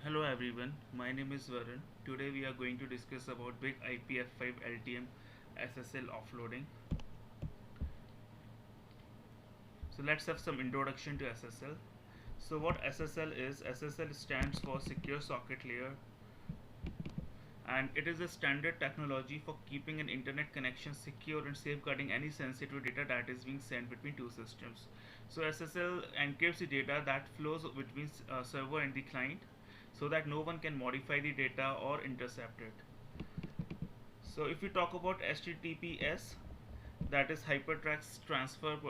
Hello everyone, my name is Varun. Today we are going to discuss about Big IPF5 LTM SSL offloading. So let's have some introduction to SSL. So what SSL is, SSL stands for Secure Socket Layer, and it is a standard technology for keeping an internet connection secure and safeguarding any sensitive data that is being sent between two systems. So SSL encrypts the data that flows between server and the client so that no one can modify the data or intercept it. So if we talk about HTTPS, that is Hypertext Transport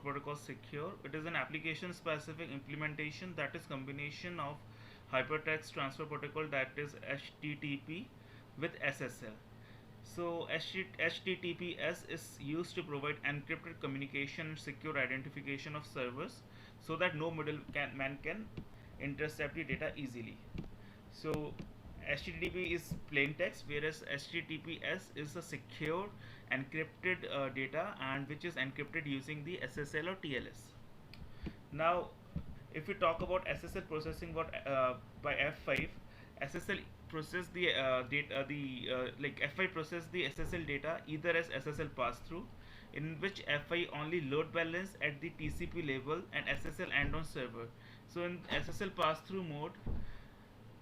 Protocol Secure, it is an application specific implementation that is combination of Hypertext Transfer Protocol, that is HTTP, with SSL. So HTTPS is used to provide encrypted communication and secure identification of servers so that no middleman can intercept the data easily. So HTTP is plain text, whereas HTTPS is a secure encrypted data, and which is encrypted using the SSL or TLS. Now, if we talk about SSL processing, by F5, SSL process the data, like F5 process the SSL data either as SSL pass through, in which F5 only load balance at the TCP level and SSL end on server. So in SSL pass through mode,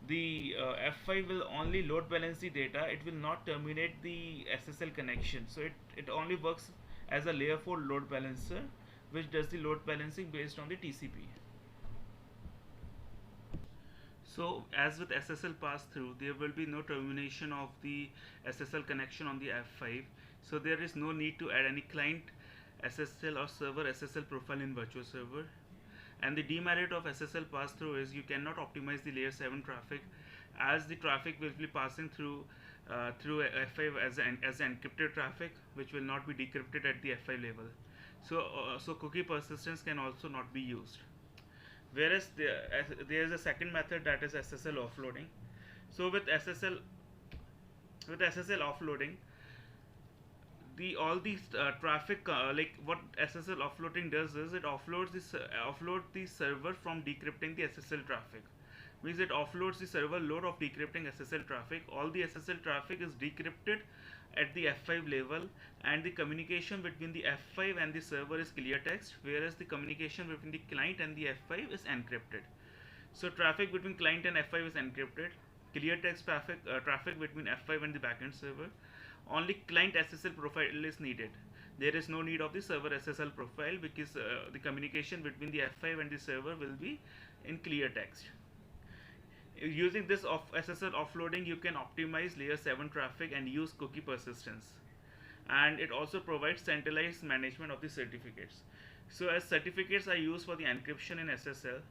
the F5 will only load balance the data. It will not terminate the SSL connection. So it only works as a layer 4 load balancer, which does the load balancing based on the TCP. So as with SSL pass through, there will be no termination of the SSL connection on the F5. So there is no need to add any client SSL or server SSL profile in virtual server. And the demerit of SSL pass through is you cannot optimize the layer 7 traffic, as the traffic will be passing through F5 as encrypted traffic, which will not be decrypted at the F5 level. So cookie persistence can also not be used. Whereas there is a second method, that is SSL offloading. So with SSL offloading, the all these traffic, like what SSL offloading does is it offloads the server from decrypting the SSL traffic. Means it offloads the server load of decrypting SSL traffic. All the SSL traffic is decrypted at the F5 level, and the communication between the F5 and the server is clear text, whereas the communication between the client and the F5 is encrypted. So traffic between client and F5 is encrypted. Clear text traffic between F5 and the backend server. Only client SSL profile is needed. There is no need of the server SSL profile, because the communication between the F5 and the server will be in clear text. Using this SSL offloading, you can optimize layer 7 traffic and use cookie persistence. And it also provides centralized management of the certificates. So as certificates are used for the encryption in SSL,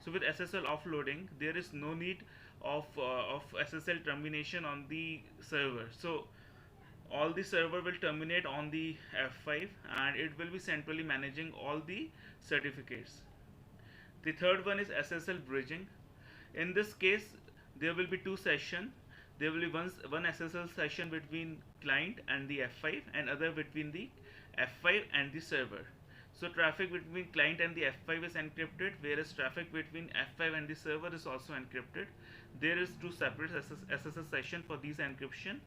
so with SSL offloading, there is no need of SSL termination on the server. So all the server will terminate on the F5, and it will be centrally managing all the certificates. The third one is SSL bridging. In this case, there will be two sessions. There will be one SSL session between client and the F5, and other between the F5 and the server. So traffic between client and the F5 is encrypted, whereas traffic between F5 and the server is also encrypted. There is two separate SSL session for these encryption.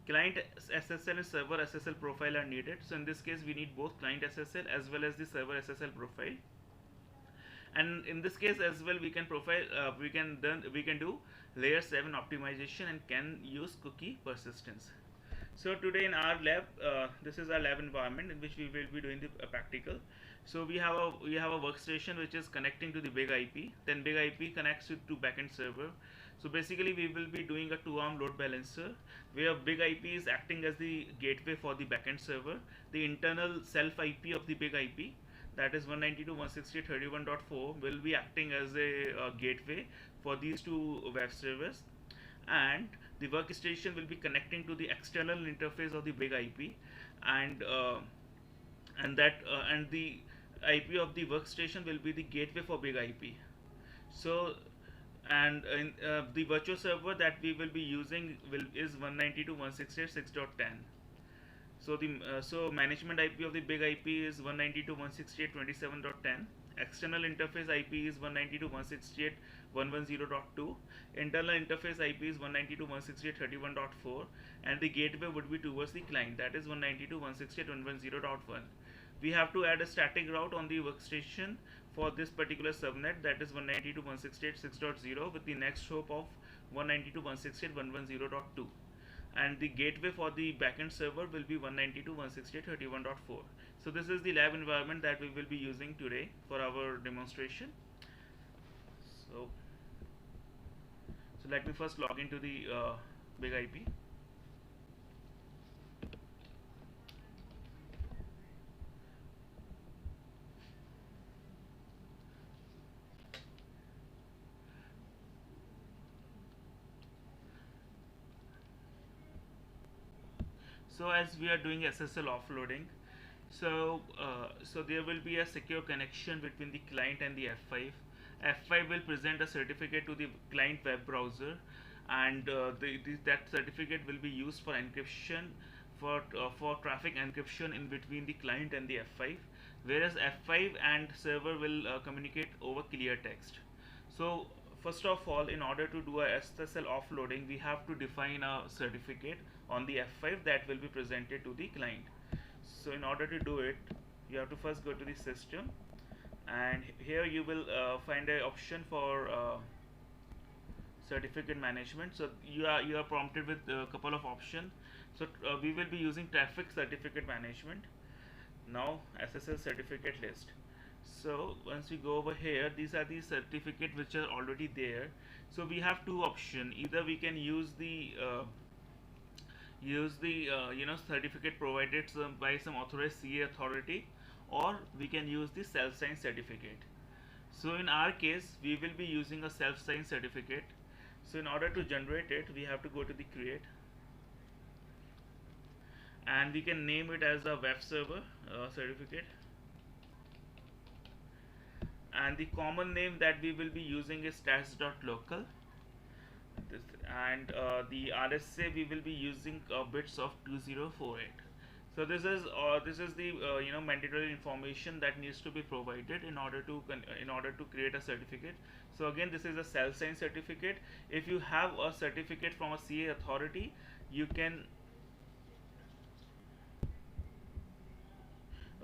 Client SSL and server SSL profile are needed. So in this case, we need both client SSL as well as the server SSL profile. And in this case as well, we can do layer 7 optimization and can use cookie persistence. So today in our lab, this is our lab environment in which we will be doing the practical. So we have a workstation which is connecting to the big IP. Then big IP connects to backend server. So basically we will be doing a 2-arm load balancer, where big IP is acting as the gateway for the backend server. The internal self IP of the big IP, that is 192.168.31.4, will be acting as a gateway for these two web servers, and the workstation will be connecting to the external interface of the big IP, and the IP of the workstation will be the gateway for big IP. So the virtual server that we will be using is 192.168.6.10. So management IP of the big IP is 192.168.27.10, External interface IP is 192.168.110.2. Internal interface IP is 192.168.31.4, and the gateway would be towards the client, that is 192.168.110.1. We have to add a static route on the workstation for this particular subnet, that is 192.168.6.0 with the next hop of 192.168.110.2, and the gateway for the backend server will be 192.168.31.4. So this is the lab environment that we will be using today for our demonstration. So, so let me first log into the big IP. So as we are doing SSL offloading, so there will be a secure connection between the client and the F5. F5 will present a certificate to the client web browser, and that certificate will be used for encryption, for traffic encryption in between the client and the F5, whereas F5 and server will communicate over clear text. So first of all, in order to do a SSL offloading, we have to define a certificate on the F5 that will be presented to the client. So in order to do it, you have to first go to the system, and here you will find an option for certificate management. So you are prompted with a couple of options. So we will be using traffic certificate management. Now SSL certificate list. So once we go over here, these are the certificate which are already there. So we have two options. Either we can use the certificate provided by some authorized CA authority, or we can use the self-signed certificate. So in our case, we will be using a self-signed certificate. So in order to generate it, we have to go to the create, and we can name it as a web server certificate, and the common name that we will be using is stats.local. And the RSA we will be using bits of 2048. So this is the mandatory information that needs to be provided in order to create a certificate. So again, this is a self-signed certificate. If you have a certificate from a CA authority, you can.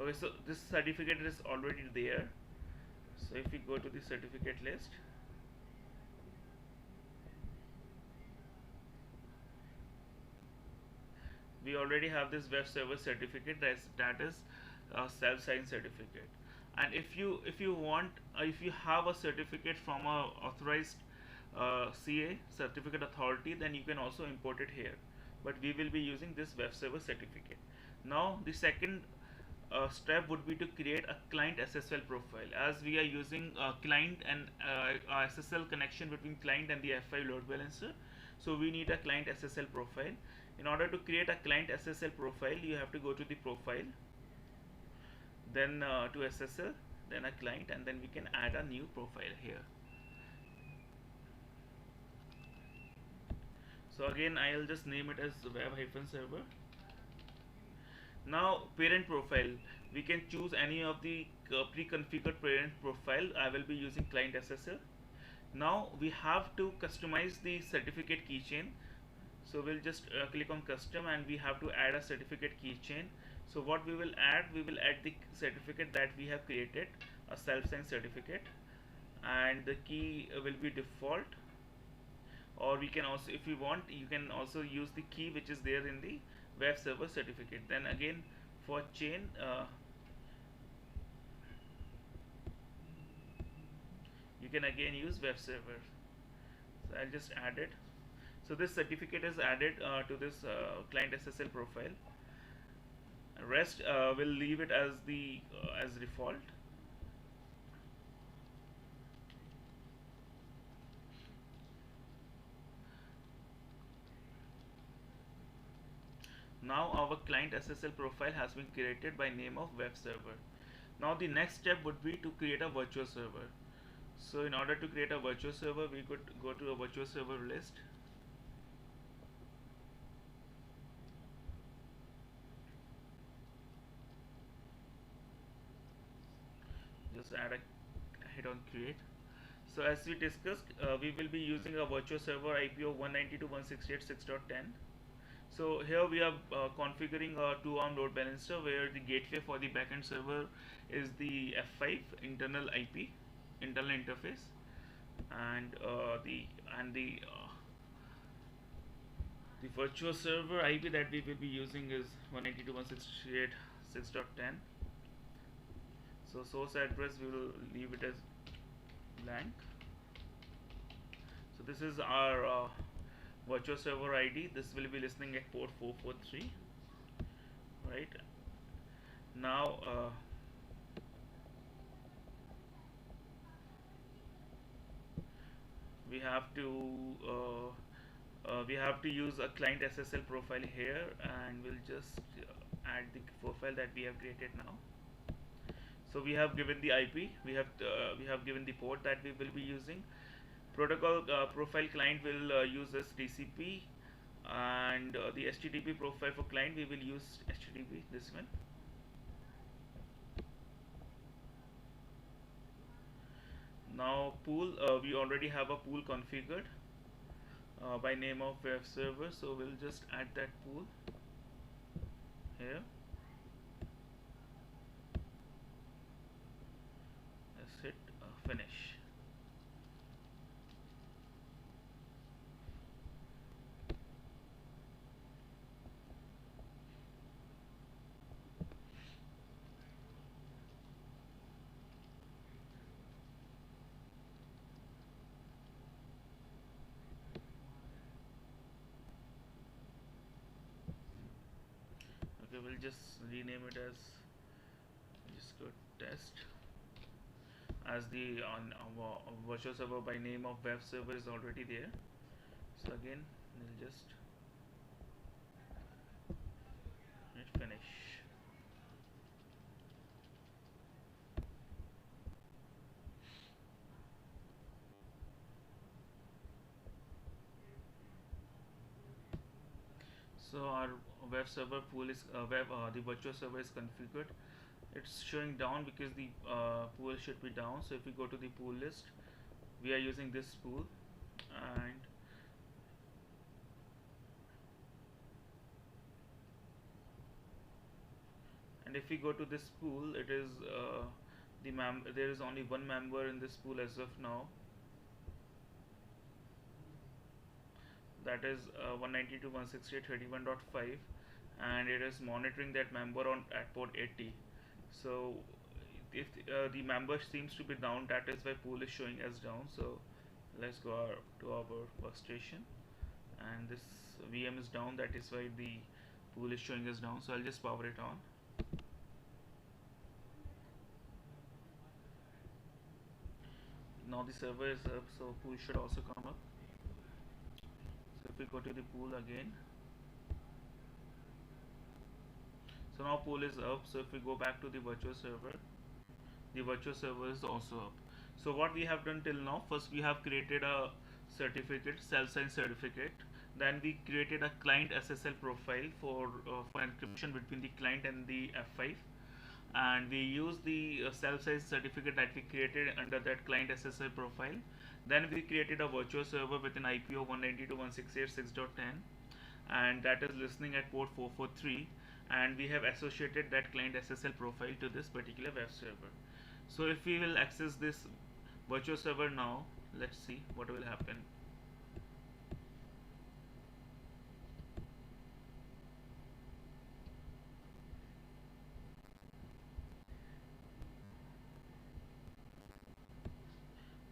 Okay, so this certificate is already there. So if we go to the certificate list, we already have this web server certificate, that is a self-signed certificate. And if you want, if you have a certificate from a authorized CA certificate authority, then you can also import it here, but we will be using this web server certificate. Now the second step would be to create a client SSL profile, as we are using client and SSL connection between client and the F5 load balancer. So we need a client SSL profile. In order to create a client SSL profile, you have to go to the profile, then to SSL, then a client, and then we can add a new profile here. So again, I'll just name it as web-server. Now parent profile, we can choose any of the pre-configured parent profile. I will be using client SSL. Now we have to customize the certificate keychain. So we'll just click on custom, and we have to add a certificate keychain. So what we will add the certificate that we have created, a self-signed certificate, and the key will be default. Or we can also, if you want, you can also use the key which is there in the web server certificate. Then again, for chain, you can again use web server. So I'll just add it. So this certificate is added to this client SSL profile. Rest will leave it as the as default. Now our client SSL profile has been created by name of web server. Now the next step would be to create a virtual server. So in order to create a virtual server, we could go to a virtual server list. Just add a hit on create. So as we discussed, we will be using a virtual server IP of 192.168.6.10. So here we are configuring a 2-arm load balancer where the gateway for the backend server is the F5 internal IP, internal interface, and the virtual server IP that we will be using is 192.168.6.10. So source address we will leave it as blank. So this is our virtual server ID. This will be listening at port 443. Right now, we have to use a client SSL profile here, and we'll just add the profile that we have created now. So we have given the IP, we have given the port that we will be using. Protocol profile client will use this TCP, and the HTTP profile for client we will use HTTP, this one. Now pool, we already have a pool configured by name of web server, so we'll just add that pool here. Let's hit finish. Okay, we'll just rename it as, just go test, as the on our virtual server by name of web server is already there. So again we'll just hit finish. So our web server pool is the virtual server is configured. It's showing down because the pool should be down. So if we go to the pool list, we are using this pool, and if we go to this pool, it is there is only one member in this pool as of now, that is 192.168.31.5, and it is monitoring that member on at port 80. So if the member seems to be down, that is why pool is showing as down. So let's go to our workstation, and this VM is down, that is why the pool is showing as down. So I'll just power it on. Now the server is up, so pool should also come up. So if we go to the pool again, so now pool is up. So if we go back to the virtual server is also up. So what we have done till now, first we have created a certificate, self-signed certificate. Then we created a client SSL profile for encryption between the client and the F5, and we use the self-signed certificate that we created under that client SSL profile. Then we created a virtual server with an IP of 192.168.6.10, and that is listening at port 443, and we have associated that client SSL profile to this particular web server. So if we will access this virtual server now, let's see what will happen.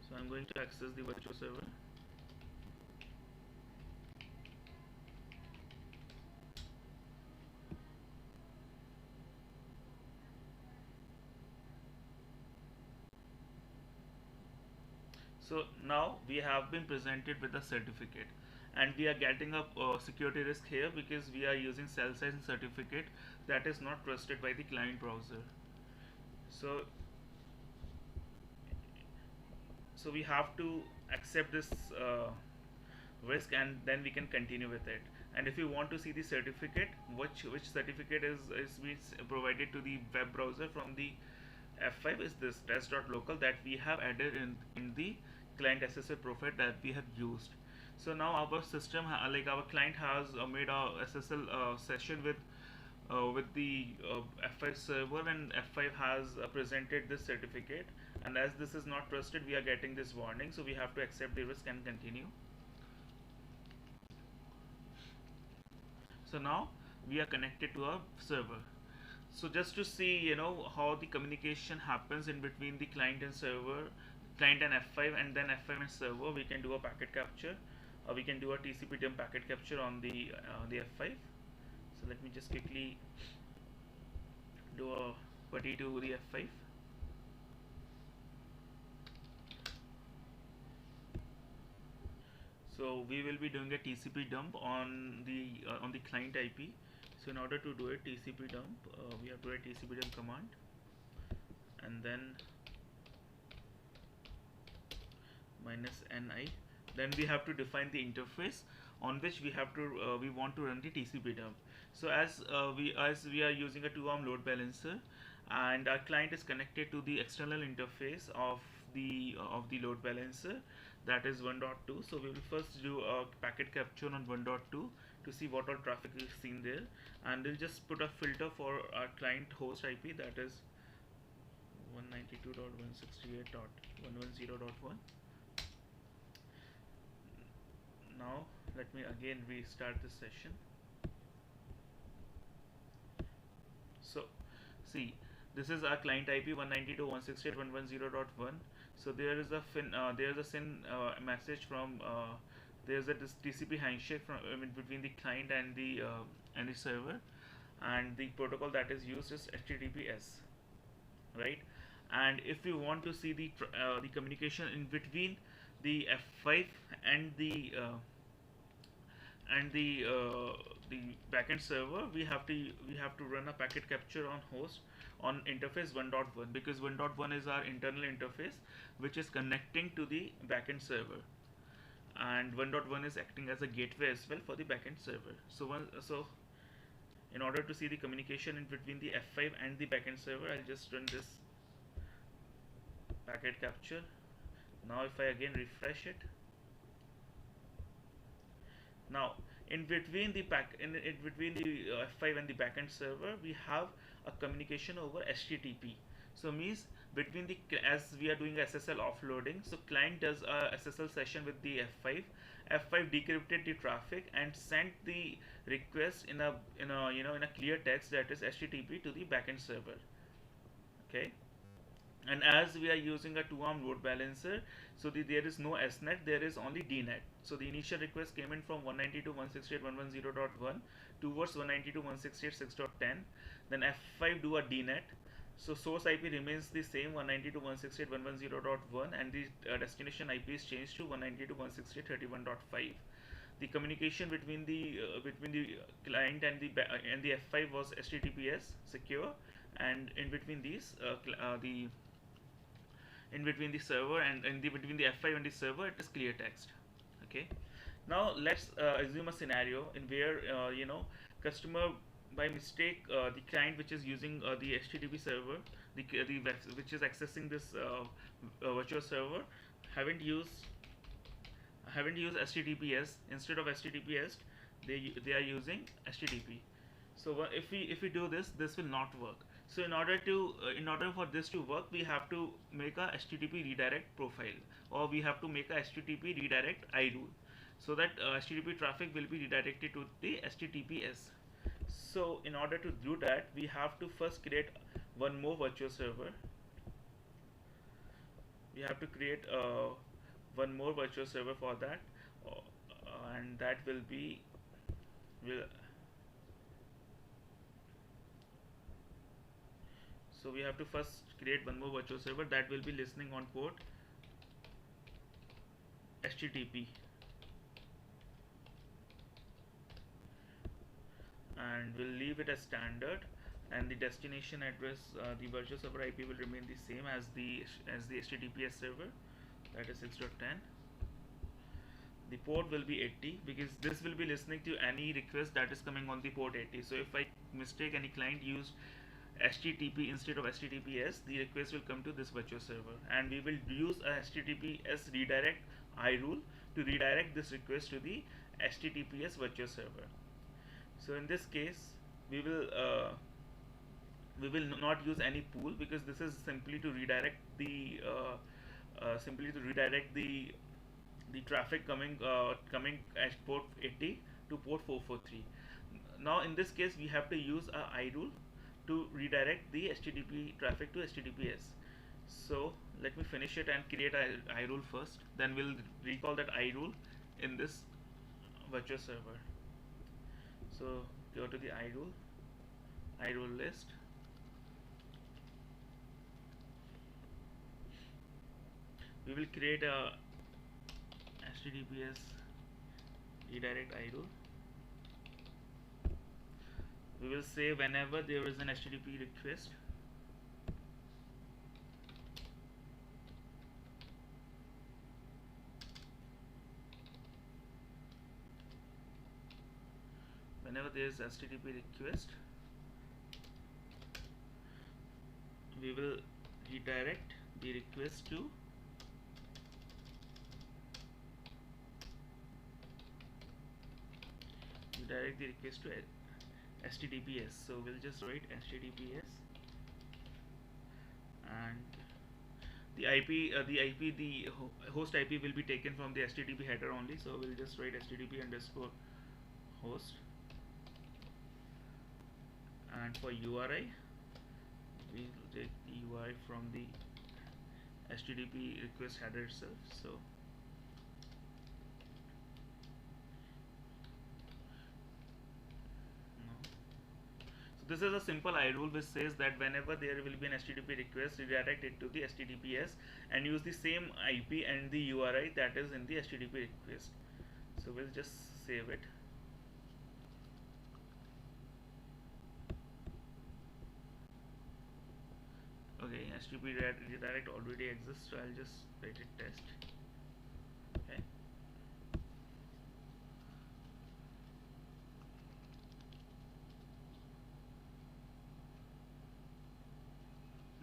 So I'm going to access the virtual server. So now we have been presented with a certificate, and we are getting a security risk here because we are using self-signed certificate that is not trusted by the client browser. So we have to accept this risk, and then we can continue with it. And if you want to see the certificate, which certificate is provided to the web browser from the F5 is this test.local that we have added in the client SSL profile that we have used. So now our system, like our client has made a SSL session with the F5 server, and F5 has presented this certificate, and as this is not trusted, we are getting this warning, so we have to accept the risk and continue. So now we are connected to a server. So just to see, how the communication happens in between the client and server, client and F5, and then F5 and server, we can do a packet capture, or we can do a TCP dump packet capture on the F5. So let me just quickly do a putty to the F5. So we will be doing a TCP dump on the client IP. So in order to do a TCP dump, we have to write TCP dump command, and then -ni. Then we have to define the interface on which we want to run the TCP dump. So as we are using a 2-arm load balancer, and our client is connected to the external interface of the load balancer, that is 1.2. So we will first do a packet capture on 1.2 to see what all traffic is seen there, and we'll just put a filter for our client host IP, that is 192.168.110.1. Now let me again restart this session. So see, this is our client IP 192.168.110.1. So there is a SYN message from there's a TCP handshake from between the client and the server, and the protocol that is used is HTTPS, right? And if we want to see the communication in between the F5 and the backend server, we have to run a packet capture on host on interface 1.1, because 1.1 is our internal interface which is connecting to the backend server, and 1.1 is acting as a gateway as well for the backend server. So in order to see the communication in between the F5 and the backend server, I'll just run this packet capture. Now if I again refresh it, now in between the F5 and the backend server, we have a communication over HTTP. So means between as we are doing SSL offloading, so client does a SSL session with the F5. F5 decrypted the traffic and sent the request in a clear text, that is HTTP, to the backend server. Okay. And as we are using a 2-arm load balancer, so there is no SNET, there is only DNET. So the initial request came in from 192.168.110.1 towards 192.168.6.10. Then F5 do a DNET. So source IP remains the same, 192.168.110.1, and the destination IP is changed to 192.168.31.5. The communication between the client and the F5 was HTTPS secure, and in between these the in between the server and between the F5 and the server, it is clear text. Okay. Now let's assume a scenario in where customer by mistake, the client which is using the HTTP server, which is accessing this virtual server, haven't used HTTPS. Instead of HTTPS, they are using HTTP. So if we do this, this will not work. So in order for this to work, we have to make a HTTP redirect profile, or we have to make a HTTP redirect IRule, so that HTTP traffic will be redirected to the HTTPS. So in order to do that, we have to first create one more virtual server. We have to create one more virtual server for that, and that will so we have to first create one more virtual server that will be listening on port HTTP, and we'll leave it as standard, and the destination address, the virtual server IP, will remain the same as the HTTPS server, that is 6.10. The port will be 80, because this will be listening to any request that is coming on the port 80. So if I mistake any client used HTTP instead of HTTPS, the request will come to this virtual server, and we will use a HTTPS redirect iRule to redirect this request to the HTTPS virtual server. So in this case, we will uh, we will not use any pool, because this is simply to redirect the traffic coming at port 80 to port 443. Now in this case we have to use a iRule to redirect the HTTP traffic to HTTPS. So let me finish it and create a iRule first, then we'll recall that iRule in this virtual server. So go to the iRule list. We will create a HTTPS redirect iRule. We will say whenever there is an HTTP request, whenever there is HTTP request, we will redirect the request to HTTPS. So we'll just write HTTPS, and the host IP will be taken from the HTTP header only. So we'll just write HTTP underscore host, and for URI we'll take the URI from the HTTP request header itself. So this is a simple iRule which says that whenever there will be an HTTP request, redirect it to the HTTPS and use the same IP and the URI that is in the HTTP request. So we'll just save it. Okay, HTTP redirect already exists, so I'll just write it test. Okay.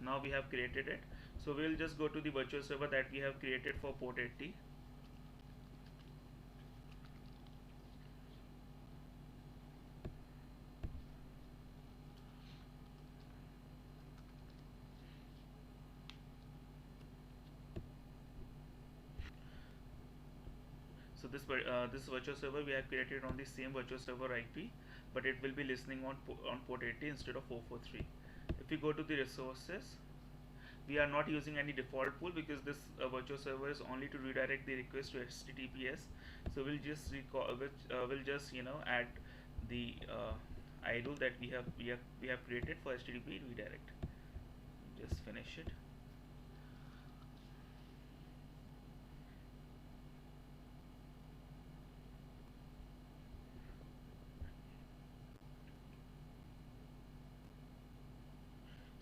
Now we have created it, so we'll just go to the virtual server that we have created for port 80. So this virtual server we have created on the same virtual server IP, but it will be listening on port 80 instead of 443. If we go to the resources, we are not using any default pool because this virtual server is only to redirect the request to HTTPS. So we'll just add the iRule that we have created for HTTP redirect. Just finish it.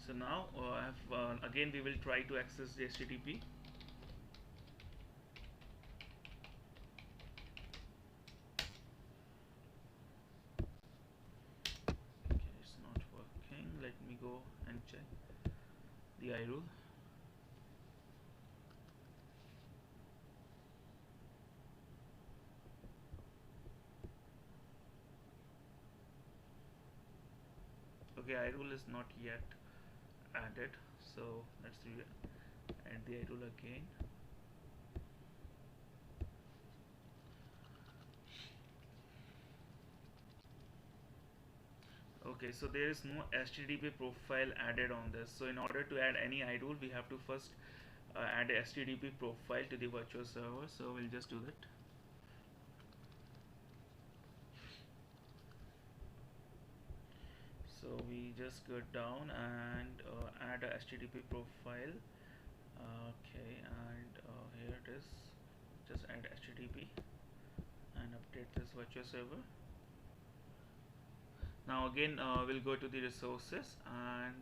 So now again we will try to access the HTTP. Okay, it's not working. Let me go and check the iRule. Okay, iRule is not yet added, so let's add the iRule again. Okay, so there is no HTTP profile added on this. So in order to add any iRule, we have to first add a HTTP profile to the virtual server. So we'll just do that. So we just go down and add a HTTP profile. Okay, and here it is. Just add HTTP and update this virtual server. Now again we'll go to the resources and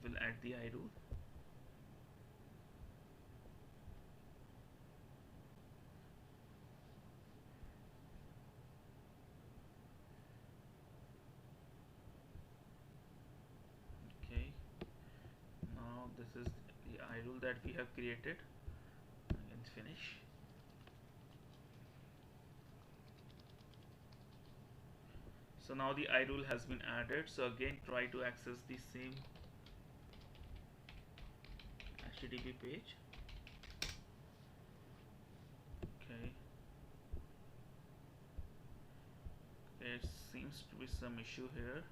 we'll add the iRule. This is the iRule that we have created. Again, finish. So now the iRule has been added. So again, try to access the same HTTP page. Okay. There seems to be some issue here.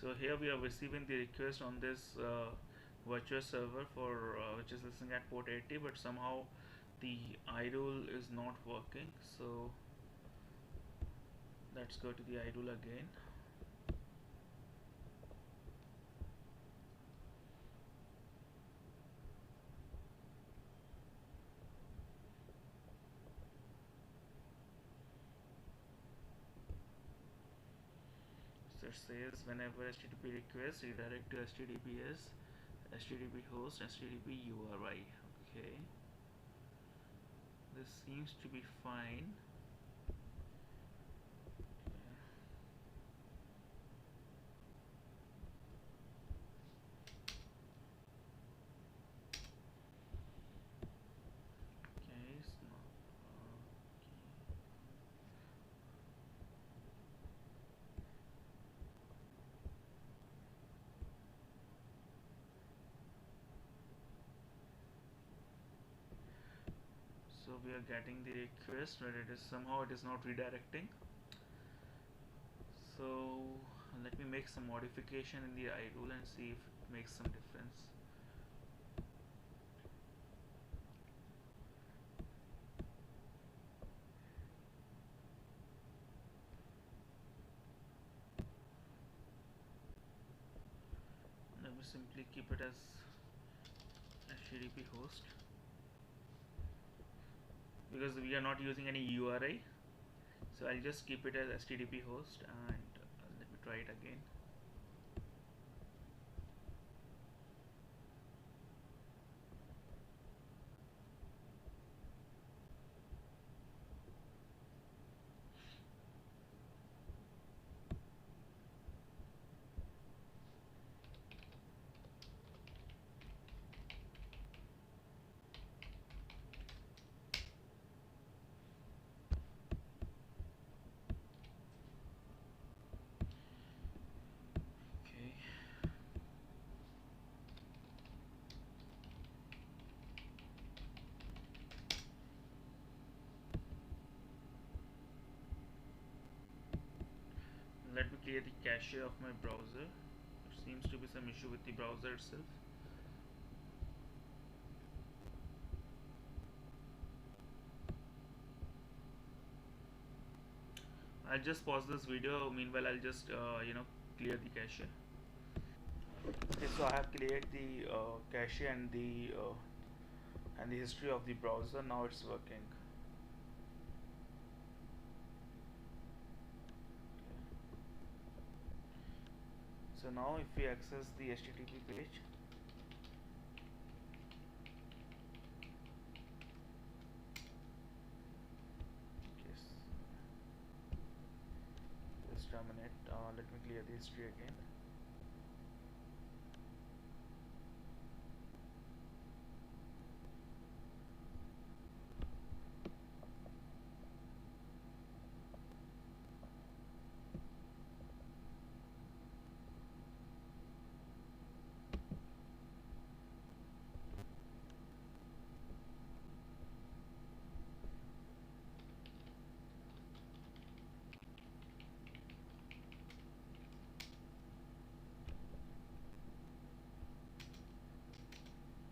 So here we are receiving the request on this virtual server for which is listening at port 80, but somehow the iRule is not working. So let's go to the iRule again. So it says whenever HTTP request redirect to HTTPS, HTTP host, HTTP URI. Okay, this seems to be fine. Okay, so, so we are getting the request, but it is somehow it is not redirecting. So let me make some modification in the iRule and see if it makes some difference. Let me simply keep it as HTTP host because we are not using any URI. So I'll just keep it as HTTP host and let me try it again. Okay. Let me clear the cache of my browser. There seems to be some issue with the browser itself. I'll just pause this video. Meanwhile, I'll just clear the cache. Okay, so I have cleared the cache and the history of the browser. Now it's working. So now if we access the HTTP page, yes, just a minute. Let me clear the history again.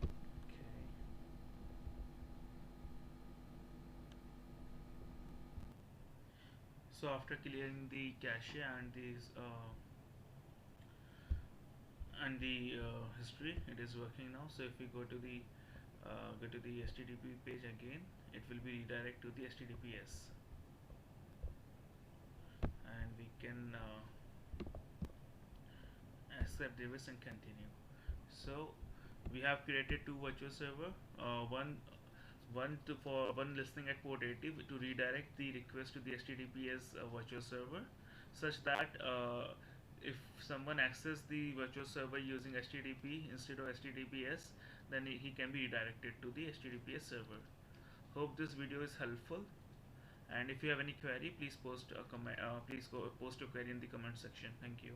Okay. So after clearing the cache and the history, it is working now. So if we go to the HTTP page again, it will be redirect to the HTTPS. can accept this and continue. So we have created two virtual server, one listening at port 80 to redirect the request to the HTTPS virtual server, such that if someone access the virtual server using HTTP instead of HTTPS, then he can be redirected to the HTTPS server. Hope this video is helpful, and if you have any query, please post a comment. Post a query in the comment section. Thank you.